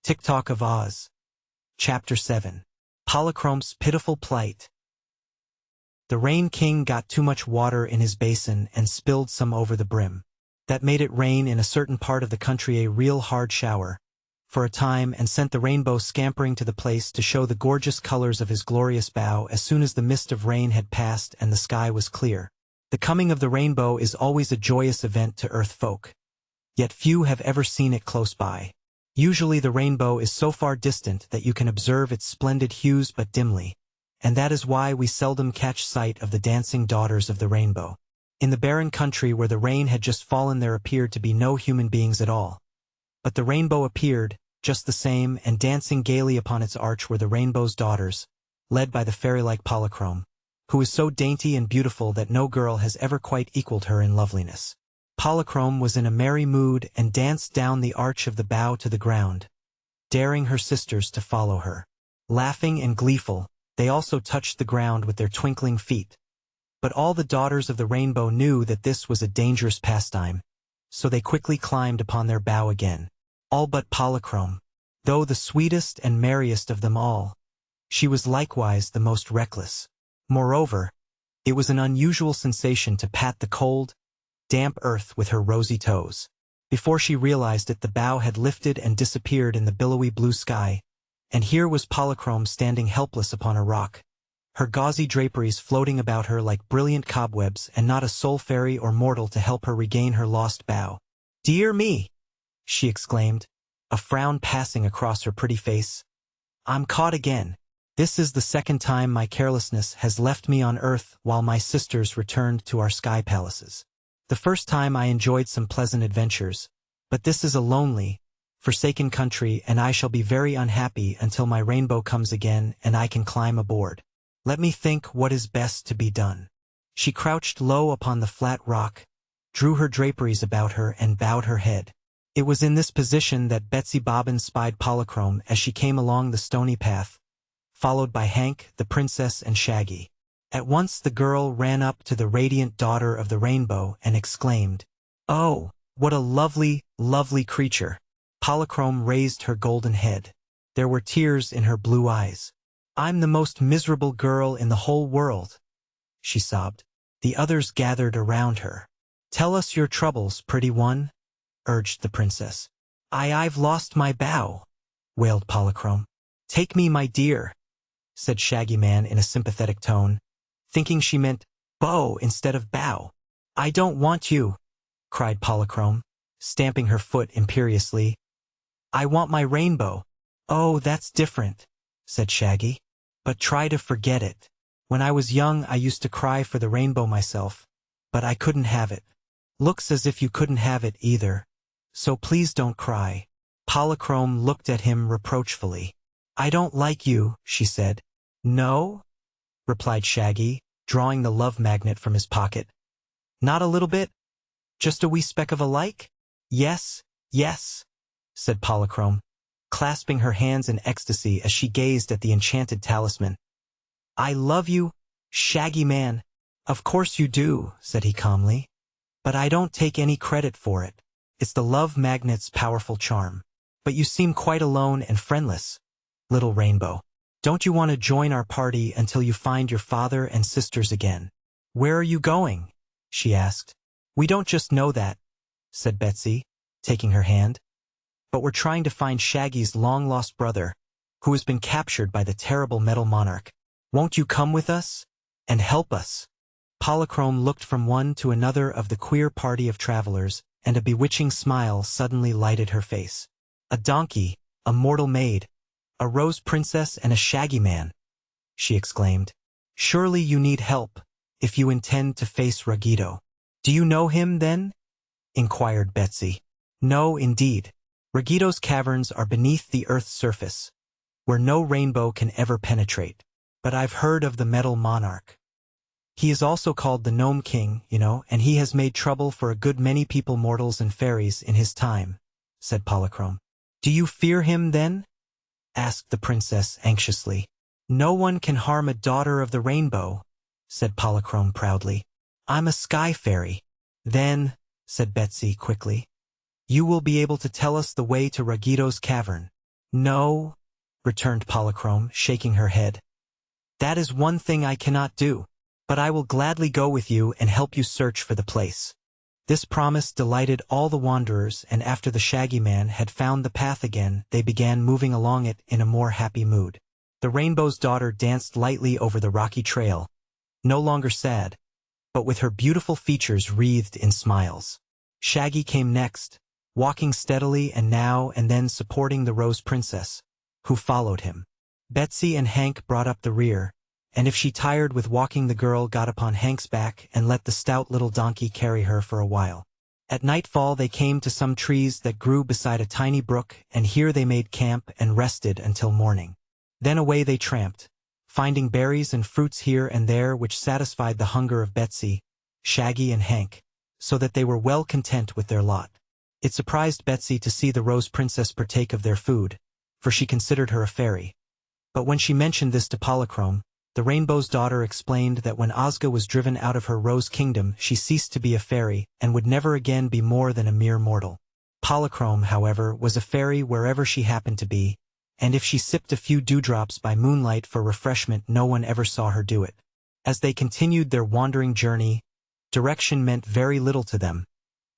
Tik Tok of Oz. Chapter 7. Polychrome's Pitiful Plight. The Rain King got too much water in his basin and spilled some over the brim. That made it rain in a certain part of the country a real hard shower, for a time, and sent the rainbow scampering to the place to show the gorgeous colors of his glorious bow as soon as the mist of rain had passed and the sky was clear. The coming of the rainbow is always a joyous event to Earth folk. Yet few have ever seen it close by. Usually the rainbow is so far distant that you can observe its splendid hues but dimly, and that is why we seldom catch sight of the dancing daughters of the rainbow. In the barren country where the rain had just fallen there appeared to be no human beings at all. But the rainbow appeared, just the same, and dancing gaily upon its arch were the rainbow's daughters, led by the fairy-like Polychrome, who is so dainty and beautiful that no girl has ever quite equaled her in loveliness. Polychrome was in a merry mood and danced down the arch of the bow to the ground, daring her sisters to follow her. Laughing and gleeful, they also touched the ground with their twinkling feet. But all the daughters of the rainbow knew that this was a dangerous pastime, so they quickly climbed upon their bow again. All but Polychrome, though the sweetest and merriest of them all, she was likewise the most reckless. Moreover, it was an unusual sensation to pat the cold, damp earth with her rosy toes. Before she realized it, the bow had lifted and disappeared in the billowy blue sky, and here was Polychrome standing helpless upon a rock, her gauzy draperies floating about her like brilliant cobwebs, and not a soul fairy or mortal to help her regain her lost bow. "Dear me!" she exclaimed, a frown passing across her pretty face. "I'm caught again. This is the second time my carelessness has left me on earth while my sisters returned to our sky palaces. The first time I enjoyed some pleasant adventures, but this is a lonely, forsaken country, and I shall be very unhappy until my rainbow comes again and I can climb aboard. Let me think what is best to be done." She crouched low upon the flat rock, drew her draperies about her and bowed her head. It was in this position that Betsy Bobbin spied Polychrome as she came along the stony path, followed by Hank, the princess, and Shaggy. At once the girl ran up to the radiant daughter of the rainbow and exclaimed, "Oh, what a lovely, lovely creature!" Polychrome raised her golden head. There were tears in her blue eyes. "I'm the most miserable girl in the whole world," she sobbed. The others gathered around her. "Tell us your troubles, pretty one," urged the princess. I've lost my bow," wailed Polychrome. "Take me, my dear," said Shaggy Man in a sympathetic tone, thinking she meant bow instead of bow. "I don't want you," cried Polychrome, stamping her foot imperiously. "I want my rainbow." "Oh, that's different," said Shaggy. "But try to forget it. When I was young I used to cry for the rainbow myself, but I couldn't have it. Looks as if you couldn't have it either, so please don't cry." Polychrome looked at him reproachfully. "I don't like you," she said. "No?" replied Shaggy, drawing the love magnet from his pocket. "Not a little bit? Just a wee speck of a like?" "Yes, yes," said Polychrome, clasping her hands in ecstasy as she gazed at the enchanted talisman. "I love you, Shaggy Man." "Of course you do," said he calmly. "But I don't take any credit for it. It's the love magnet's powerful charm. But you seem quite alone and friendless, little rainbow. Don't you want to join our party until you find your father and sisters again?" "Where are you going?" she asked. "We don't just know that," said Betsy, taking her hand. "But we're trying to find Shaggy's long-lost brother, who has been captured by the terrible metal monarch. Won't you come with us and help us?" Polychrome looked from one to another of the queer party of travelers, and a bewitching smile suddenly lighted her face. "A donkey, a mortal maid, a rose princess, and a Shaggy Man," she exclaimed. "Surely you need help, if you intend to face Ruggedo." "Do you know him, then?" inquired Betsy. "No, indeed. Ruggedo's caverns are beneath the earth's surface, where no rainbow can ever penetrate. But I've heard of the metal monarch. He is also called the Gnome King, you know, and he has made trouble for a good many people, mortals and fairies, in his time," said Polychrome. "Do you fear him, then?" asked the princess anxiously. "No one can harm a daughter of the rainbow," said Polychrome proudly. "I'm a sky fairy." "Then," said Betsy quickly, "you will be able to tell us the way to Ruggedo's cavern." No, returned Polychrome, shaking her head. That is one thing I cannot do, but I will gladly go with you and help you search for the place. This promise delighted all the wanderers, and after the Shaggy Man had found the path again, they began moving along it in a more happy mood. The Rainbow's Daughter danced lightly over the rocky trail, no longer sad, but with her beautiful features wreathed in smiles. Shaggy came next, walking steadily and now and then supporting the Rose Princess, who followed him. Betsy and Hank brought up the rear, and if she tired with walking, the girl got upon Hank's back and let the stout little donkey carry her for a while. At nightfall they came to some trees that grew beside a tiny brook, and here they made camp and rested until morning. Then away they tramped, finding berries and fruits here and there which satisfied the hunger of Betsy, Shaggy and Hank, so that they were well content with their lot. It surprised Betsy to see the Rose Princess partake of their food, for she considered her a fairy. But when she mentioned this to Polychrome, the Rainbow's Daughter explained that when Ozga was driven out of her Rose Kingdom, she ceased to be a fairy and would never again be more than a mere mortal. Polychrome, however, was a fairy wherever she happened to be, and if she sipped a few dewdrops by moonlight for refreshment, no one ever saw her do it. As they continued their wandering journey, direction meant very little to them,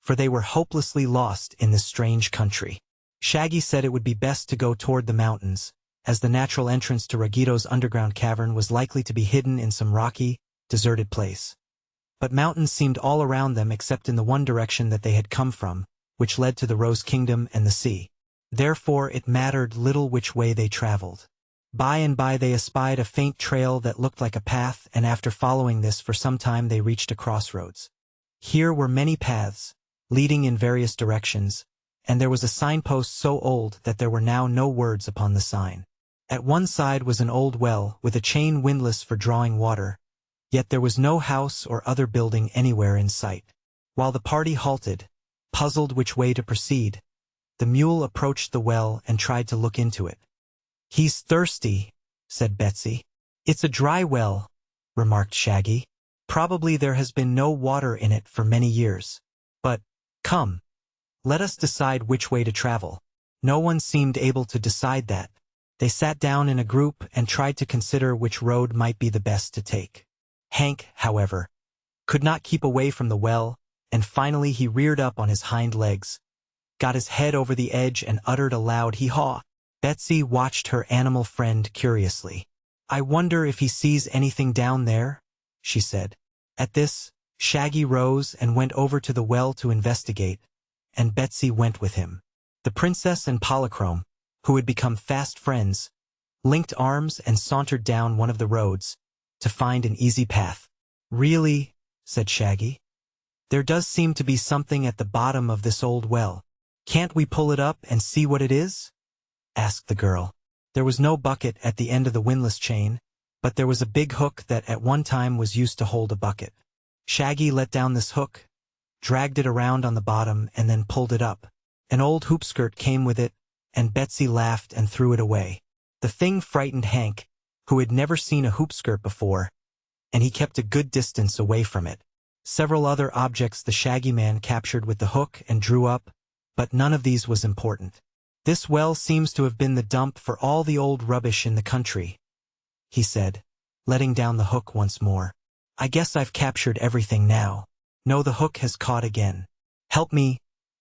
for they were hopelessly lost in this strange country. Shaggy said it would be best to go toward the mountains, as the natural entrance to Ragito's underground cavern was likely to be hidden in some rocky, deserted place. But mountains seemed all around them except in the one direction that they had come from, which led to the Rose Kingdom and the sea. Therefore it mattered little which way they traveled. By and by they espied a faint trail that looked like a path, and after following this for some time they reached a crossroads. Here were many paths, leading in various directions, and there was a signpost so old that there were now no words upon the sign. At one side was an old well, with a chain windlass for drawing water, yet there was no house or other building anywhere in sight. While the party halted, puzzled which way to proceed, the mule approached the well and tried to look into it. "He's thirsty," said Betsy. "It's a dry well," remarked Shaggy. "Probably there has been no water in it for many years. But, come, let us decide which way to travel." No one seemed able to decide that. They sat down in a group and tried to consider which road might be the best to take. Hank, however, could not keep away from the well, and finally he reared up on his hind legs, got his head over the edge and uttered a loud hee-haw. Betsy watched her animal friend curiously. "I wonder if he sees anything down there," she said. At this, Shaggy rose and went over to the well to investigate, and Betsy went with him. The princess and Polychrome, who had become fast friends, linked arms and sauntered down one of the roads, to find an easy path. "Really," said Shaggy, "there does seem to be something at the bottom of this old well. Can't we pull it up and see what it is?" asked the girl. There was no bucket at the end of the windlass chain, but there was a big hook that at one time was used to hold a bucket. Shaggy let down this hook, dragged it around on the bottom, and then pulled it up. An old hoopskirt came with it, and Betsy laughed and threw it away. The thing frightened Hank, who had never seen a hoopskirt before, and he kept a good distance away from it. Several other objects the Shaggy Man captured with the hook and drew up, but none of these was important. "This well seems to have been the dump for all the old rubbish in the country," he said, letting down the hook once more. "I guess I've captured everything now." No, the hook has caught again. "Help me,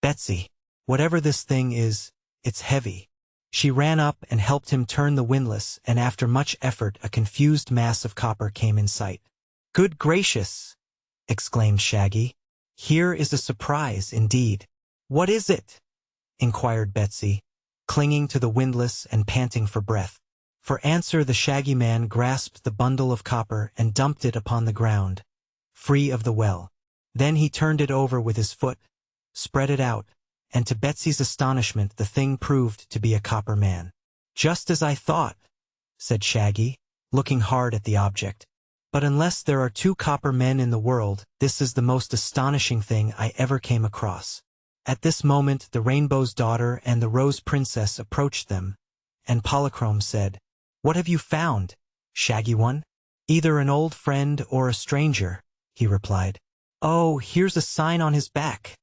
Betsy. Whatever this thing is, it's heavy." She ran up and helped him turn the windlass, and after much effort a confused mass of copper came in sight. "Good gracious!" exclaimed Shaggy. "Here is a surprise indeed." "What is it?" inquired Betsy, clinging to the windlass and panting for breath. For answer the Shaggy Man grasped the bundle of copper and dumped it upon the ground, free of the well. Then he turned it over with his foot, spread it out, and to Betsy's astonishment the thing proved to be a copper man. "Just as I thought," said Shaggy, looking hard at the object. "But unless there are two copper men in the world, this is the most astonishing thing I ever came across." At this moment the Rainbow's Daughter and the Rose Princess approached them, and Polychrome said, "What have you found, Shaggy One?" "Either an old friend or a stranger," he replied. "Oh, here's a sign on his back,"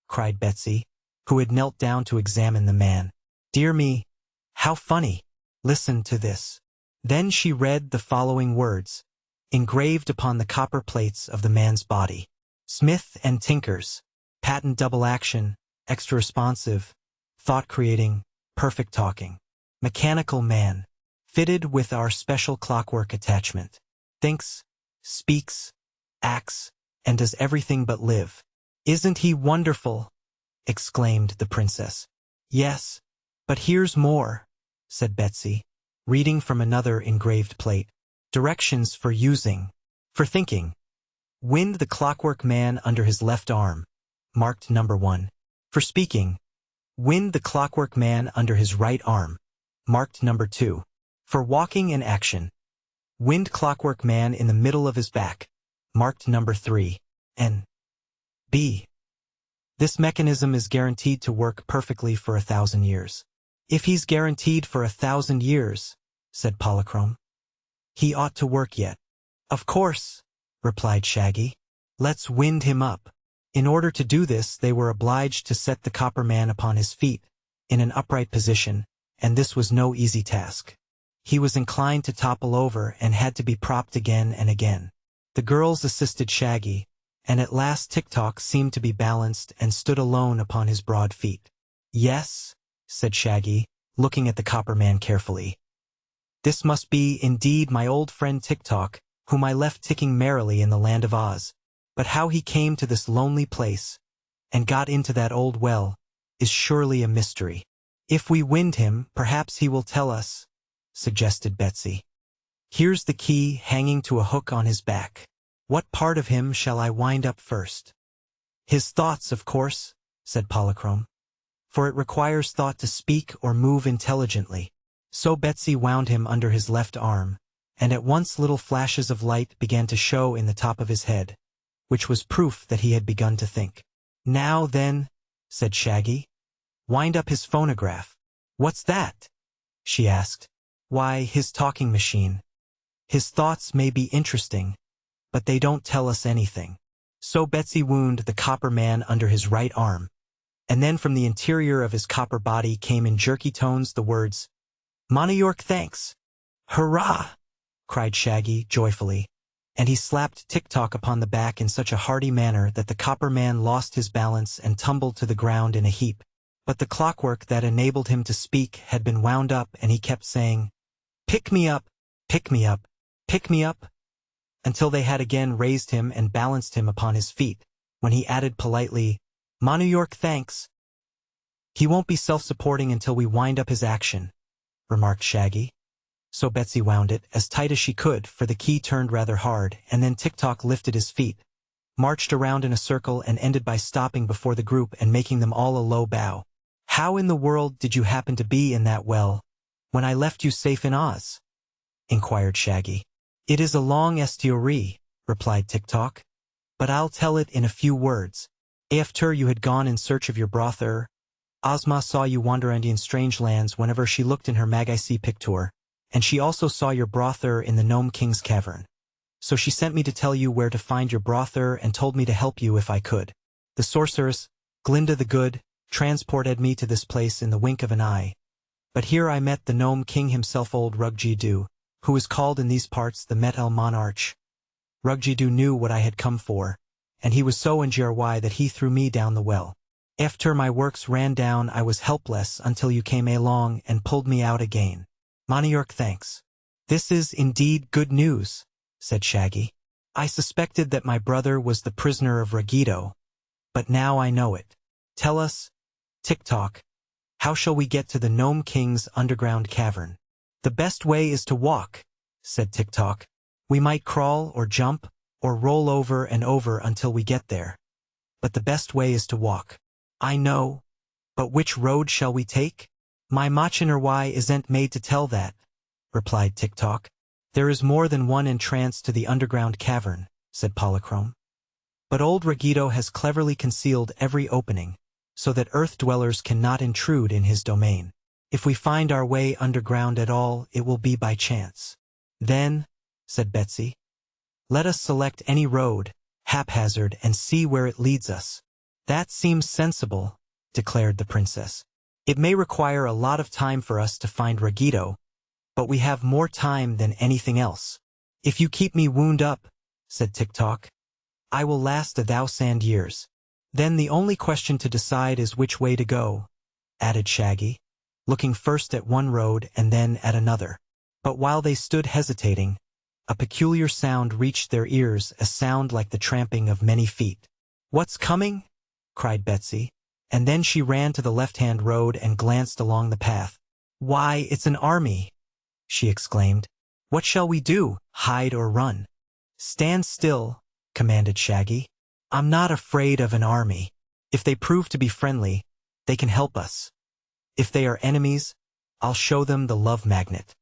cried Betsy, who had knelt down to examine the man. "Dear me, How funny. Listen to this. Then she read the following words, engraved upon the copper plates of the man's body. Smith and Tinkers. Patent double action, extra responsive, thought-creating, perfect talking. Mechanical man. Fitted with our special clockwork attachment. Thinks, speaks, acts, and does everything but live. Isn't he wonderful? Exclaimed the princess. Yes, but here's more, said Betsy, reading from another engraved plate. Directions for using. For thinking. Wind the clockwork man under his left arm, marked number 1. For speaking. Wind the clockwork man under his right arm, marked number 2. For walking in action. Wind clockwork man in the middle of his back, marked number 3. N. B. This mechanism is guaranteed to work perfectly for 1,000 years. If he's guaranteed for 1,000 years, said Polychrome, he ought to work yet. Of course, replied Shaggy. Let's wind him up. In order to do this, they were obliged to set the copper man upon his feet, in an upright position, and this was no easy task. He was inclined to topple over and had to be propped again and again. The girls assisted Shaggy, and at last Tik Tok seemed to be balanced and stood alone upon his broad feet. Yes, said Shaggy, looking at the copper man carefully. This must be indeed my old friend Tik Tok, whom I left ticking merrily in the land of Oz. But how he came to this lonely place, and got into that old well, is surely a mystery. If we wind him, perhaps he will tell us, suggested Betsy. Here's the key hanging to a hook on his back. What part of him shall I wind up first? His thoughts, of course, said Polychrome. For it requires thought to speak or move intelligently. So Betsy wound him under his left arm, and at once little flashes of light began to show in the top of his head, which was proof that he had begun to think. Now then, said Shaggy, wind up his phonograph. What's that? She asked. Why, his talking machine. His thoughts may be interesting, but they don't tell us anything. So Betsy wound the copper man under his right arm, and then from the interior of his copper body came in jerky tones the words, "Mana York, thanks." Hurrah! Cried Shaggy joyfully, and he slapped Tik Tok upon the back in such a hearty manner that the copper man lost his balance and tumbled to the ground in a heap. But the clockwork that enabled him to speak had been wound up, and he kept saying, "Pick me up, pick me up, pick me up," until they had again raised him and balanced him upon his feet, when he added politely, "Mana York, thanks." He won't be self-supporting until we wind up his action, remarked Shaggy. So Betsy wound it as tight as she could, for the key turned rather hard, and then Tik Tok lifted his feet, marched around in a circle, and ended by stopping before the group and making them all a low bow. "How in the world did you happen to be in that well, when I left you safe in Oz?" inquired Shaggy. "It is a long story," replied Tik Tok, "but I'll tell it in a few words. After you had gone in search of your brother, Ozma saw you wander in strange lands whenever she looked in her Magicee picture, and she also saw your brother in the Gnome King's cavern. So she sent me to tell you where to find your brother and told me to help you if I could. The sorceress, Glinda the Good, transported me to this place in the wink of an eye. But here I met the Gnome King himself, old Ruggedo, who is called in these parts the Metal Monarch. Ruggedo knew what I had come for, and he was so enjoyed that he threw me down the well. After my works ran down, I was helpless until you came along and pulled me out again. Mana York, thanks." "This is indeed good news," said Shaggy. "I suspected that my brother was the prisoner of Ruggedo, but now I know it. Tell us, Tik Tok, how shall we get to the Gnome King's underground cavern?" "The best way is to walk," said Tik Tok. "We might crawl or jump or roll over and over until we get there. But the best way is to walk." "I know, but which road shall we take?" "My Machinarwai isn't made to tell that," replied Tik Tok. "There is more than one entrance to the underground cavern," said Polychrome. "But old Ruggedo has cleverly concealed every opening, so that earth dwellers cannot intrude in his domain. If we find our way underground at all, it will be by chance." "Then," said Betsy, "let us select any road, haphazard, and see where it leads us." "That seems sensible," declared the princess. It may require a lot of time for us to find Ragito, but we have more time than anything else. If you keep me wound up, said Tik Tok, I will last 1,000 years. Then the only question to decide is which way to go, added Shaggy, looking first at one road and then at another. But while they stood hesitating, a peculiar sound reached their ears, a sound like the tramping of many feet. What's coming? Cried Betsy, and then she ran to the left-hand road and glanced along the path. Why, it's an army, she exclaimed. What shall we do, hide or run? Stand still, commanded Shaggy. I'm not afraid of an army. If they prove to be friendly, they can help us. If they are enemies, I'll show them the love magnet.